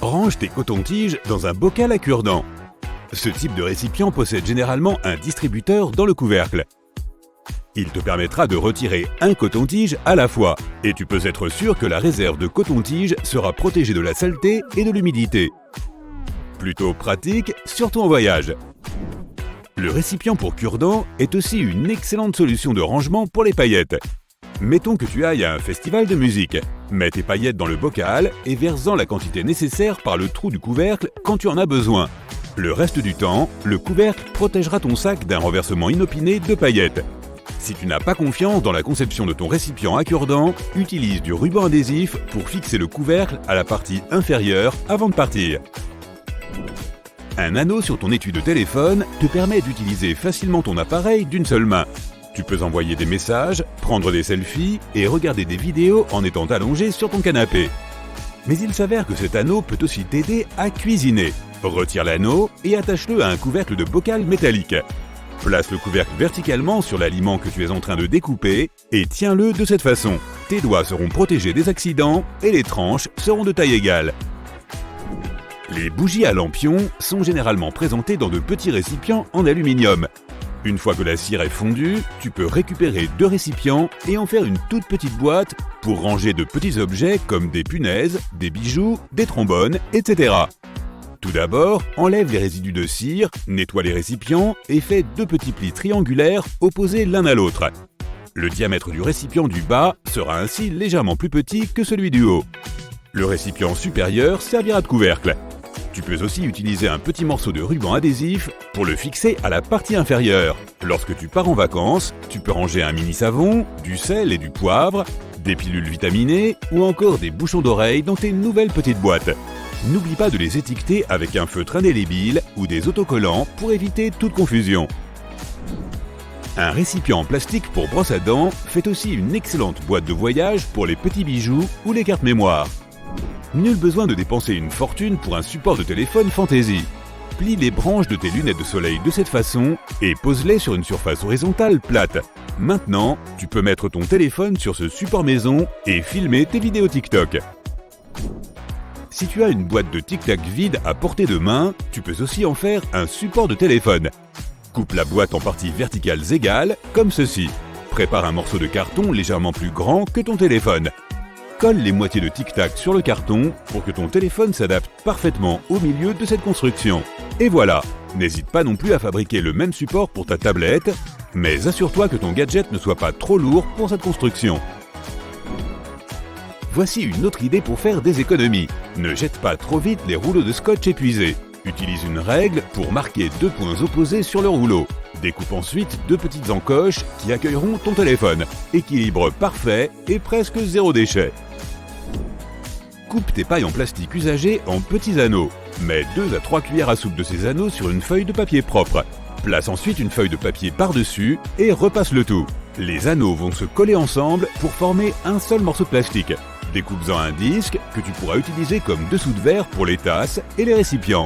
Range tes cotons-tiges dans un bocal à cure-dents. Ce type de récipient possède généralement un distributeur dans le couvercle. Il te permettra de retirer un coton-tige à la fois et tu peux être sûr que la réserve de coton-tige sera protégée de la saleté et de l'humidité. Plutôt pratique, surtout en voyage. Le récipient pour cure-dents est aussi une excellente solution de rangement pour les paillettes. Mettons que tu ailles à un festival de musique. Mets tes paillettes dans le bocal et verse-en la quantité nécessaire par le trou du couvercle quand tu en as besoin. Le reste du temps, le couvercle protégera ton sac d'un renversement inopiné de paillettes. Si tu n'as pas confiance dans la conception de ton récipient à cure-dents, utilise du ruban adhésif pour fixer le couvercle à la partie inférieure avant de partir. Un anneau sur ton étui de téléphone te permet d'utiliser facilement ton appareil d'une seule main. Tu peux envoyer des messages, prendre des selfies et regarder des vidéos en étant allongé sur ton canapé. Mais il s'avère que cet anneau peut aussi t'aider à cuisiner. Retire l'anneau et attache-le à un couvercle de bocal métallique. Place le couvercle verticalement sur l'aliment que tu es en train de découper et tiens-le de cette façon. Tes doigts seront protégés des accidents et les tranches seront de taille égale. Les bougies à lampion sont généralement présentées dans de petits récipients en aluminium. Une fois que la cire est fondue, tu peux récupérer 2 récipients et en faire une toute petite boîte pour ranger de petits objets comme des punaises, des bijoux, des trombones, etc. Tout d'abord, enlève les résidus de cire, nettoie les récipients et fais 2 petits plis triangulaires opposés l'un à l'autre. Le diamètre du récipient du bas sera ainsi légèrement plus petit que celui du haut. Le récipient supérieur servira de couvercle. Tu peux aussi utiliser un petit morceau de ruban adhésif pour le fixer à la partie inférieure. Lorsque tu pars en vacances, tu peux ranger un mini savon, du sel et du poivre, des pilules vitaminées ou encore des bouchons d'oreilles dans tes nouvelles petites boîtes. N'oublie pas de les étiqueter avec un feutre indélébile ou des autocollants pour éviter toute confusion. Un récipient en plastique pour brosse à dents fait aussi une excellente boîte de voyage pour les petits bijoux ou les cartes mémoire. Nul besoin de dépenser une fortune pour un support de téléphone fantaisie. Plie les branches de tes lunettes de soleil de cette façon et pose-les sur une surface horizontale plate. Maintenant, tu peux mettre ton téléphone sur ce support maison et filmer tes vidéos TikTok. Si tu as une boîte de Tic Tac vide à portée de main, tu peux aussi en faire un support de téléphone. Coupe la boîte en parties verticales égales, comme ceci. Prépare un morceau de carton légèrement plus grand que ton téléphone. Colle les moitiés de Tic Tac sur le carton pour que ton téléphone s'adapte parfaitement au milieu de cette construction. Et voilà, n'hésite pas non plus à fabriquer le même support pour ta tablette, mais assure-toi que ton gadget ne soit pas trop lourd pour cette construction. Voici une autre idée pour faire des économies. Ne jette pas trop vite les rouleaux de scotch épuisés. Utilise une règle pour marquer 2 points opposés sur le rouleau. Découpe ensuite 2 petites encoches qui accueilleront ton téléphone. Équilibre parfait et presque 0 déchet. Coupe tes pailles en plastique usagées en petits anneaux. Mets 2 à 3 cuillères à soupe de ces anneaux sur une feuille de papier propre. Place ensuite une feuille de papier par-dessus et repasse le tout. Les anneaux vont se coller ensemble pour former un seul morceau de plastique. Découpe-en un disque que tu pourras utiliser comme dessous de verre pour les tasses et les récipients.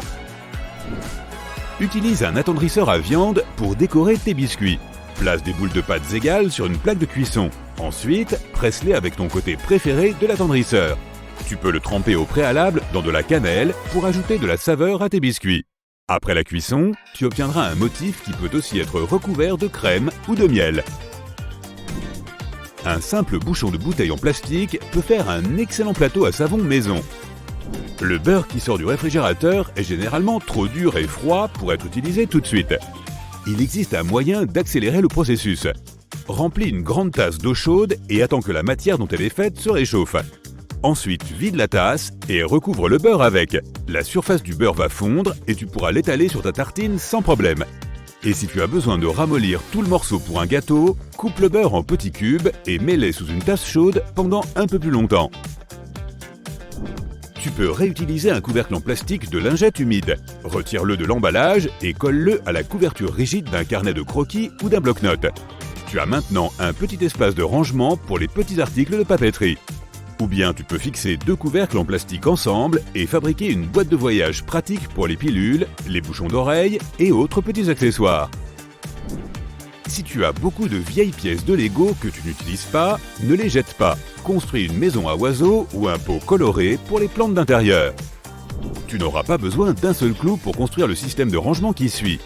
Utilise un attendrisseur à viande pour décorer tes biscuits. Place des boules de pâtes égales sur une plaque de cuisson. Ensuite, presse-les avec ton côté préféré de l'attendrisseur. Tu peux le tremper au préalable dans de la cannelle pour ajouter de la saveur à tes biscuits. Après la cuisson, tu obtiendras un motif qui peut aussi être recouvert de crème ou de miel. Un simple bouchon de bouteille en plastique peut faire un excellent plateau à savon maison. Le beurre qui sort du réfrigérateur est généralement trop dur et froid pour être utilisé tout de suite. Il existe un moyen d'accélérer le processus. Remplis une grande tasse d'eau chaude et attends que la matière dont elle est faite se réchauffe. Ensuite, vide la tasse et recouvre le beurre avec. La surface du beurre va fondre et tu pourras l'étaler sur ta tartine sans problème. Et si tu as besoin de ramollir tout le morceau pour un gâteau, coupe le beurre en petits cubes et mets-les sous une tasse chaude pendant un peu plus longtemps. Tu peux réutiliser un couvercle en plastique de lingette humide. Retire-le de l'emballage et colle-le à la couverture rigide d'un carnet de croquis ou d'un bloc-notes. Tu as maintenant un petit espace de rangement pour les petits articles de papeterie. Ou bien tu peux fixer 2 couvercles en plastique ensemble et fabriquer une boîte de voyage pratique pour les pilules, les bouchons d'oreilles et autres petits accessoires. Si tu as beaucoup de vieilles pièces de Lego que tu n'utilises pas, ne les jette pas. Construis une maison à oiseaux ou un pot coloré pour les plantes d'intérieur. Tu n'auras pas besoin d'un seul clou pour construire le système de rangement qui suit.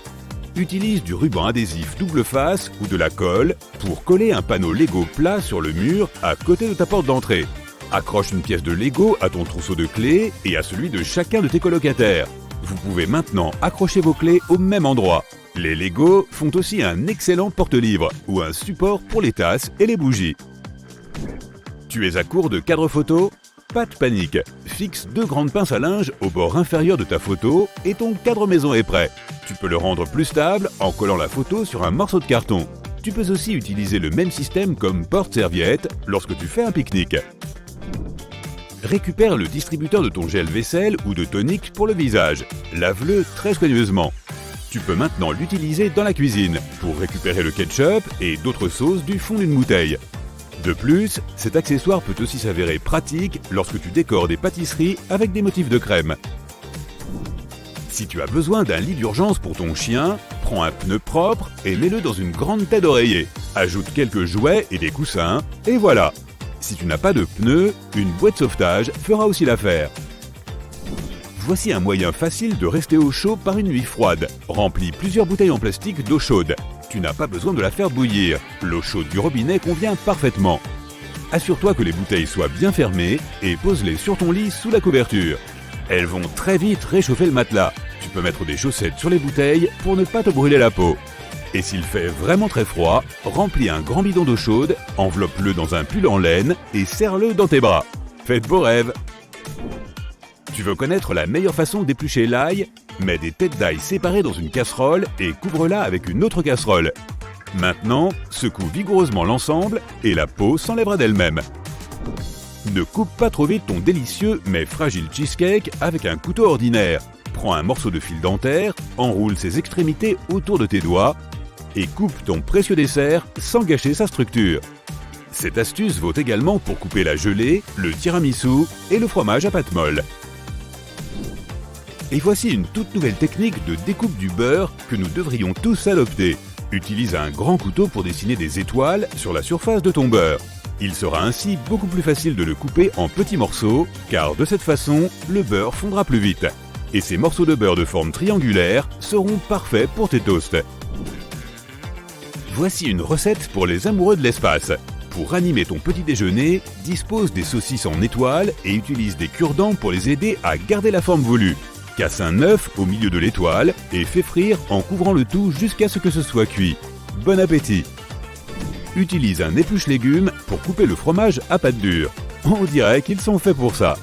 Utilise du ruban adhésif double face ou de la colle pour coller un panneau Lego plat sur le mur à côté de ta porte d'entrée. Accroche une pièce de Lego à ton trousseau de clés et à celui de chacun de tes colocataires. Vous pouvez maintenant accrocher vos clés au même endroit. Les Lego font aussi un excellent porte-livres ou un support pour les tasses et les bougies. Tu es à court de cadres photo? Pas de panique, fixe 2 grandes pinces à linge au bord inférieur de ta photo et ton cadre maison est prêt. Tu peux le rendre plus stable en collant la photo sur un morceau de carton. Tu peux aussi utiliser le même système comme porte-serviette lorsque tu fais un pique-nique. Récupère le distributeur de ton gel vaisselle ou de tonique pour le visage. Lave-le très soigneusement. Tu peux maintenant l'utiliser dans la cuisine pour récupérer le ketchup et d'autres sauces du fond d'une bouteille. De plus, cet accessoire peut aussi s'avérer pratique lorsque tu décores des pâtisseries avec des motifs de crème. Si tu as besoin d'un lit d'urgence pour ton chien, prends un pneu propre et mets-le dans une grande tête d'oreiller. Ajoute quelques jouets et des coussins, et voilà! Si tu n'as pas de pneu, une bouée de sauvetage fera aussi l'affaire. Voici un moyen facile de rester au chaud par une nuit froide. Remplis plusieurs bouteilles en plastique d'eau chaude. Tu n'as pas besoin de la faire bouillir. L'eau chaude du robinet convient parfaitement. Assure-toi que les bouteilles soient bien fermées et pose-les sur ton lit sous la couverture. Elles vont très vite réchauffer le matelas. Tu peux mettre des chaussettes sur les bouteilles pour ne pas te brûler la peau. Et s'il fait vraiment très froid, remplis un grand bidon d'eau chaude, enveloppe-le dans un pull en laine et serre-le dans tes bras. Fais de beaux rêves! Tu veux connaître la meilleure façon d'éplucher l'ail? Mets des têtes d'ail séparées dans une casserole et couvre-la avec une autre casserole. Maintenant, secoue vigoureusement l'ensemble et la peau s'enlèvera d'elle-même. Ne coupe pas trop vite ton délicieux mais fragile cheesecake avec un couteau ordinaire. Prends un morceau de fil dentaire, enroule ses extrémités autour de tes doigts et coupe ton précieux dessert sans gâcher sa structure. Cette astuce vaut également pour couper la gelée, le tiramisu et le fromage à pâte molle. Et voici une toute nouvelle technique de découpe du beurre que nous devrions tous adopter. Utilise un grand couteau pour dessiner des étoiles sur la surface de ton beurre. Il sera ainsi beaucoup plus facile de le couper en petits morceaux, car de cette façon, le beurre fondra plus vite. Et ces morceaux de beurre de forme triangulaire seront parfaits pour tes toasts. Voici une recette pour les amoureux de l'espace. Pour animer ton petit déjeuner, dispose des saucisses en étoiles et utilise des cure-dents pour les aider à garder la forme voulue. Casse un œuf au milieu de l'étoile et fais frire en couvrant le tout jusqu'à ce que ce soit cuit. Bon appétit! Utilise un épluche légumes pour couper le fromage à pâte dure. On dirait qu'ils sont faits pour ça.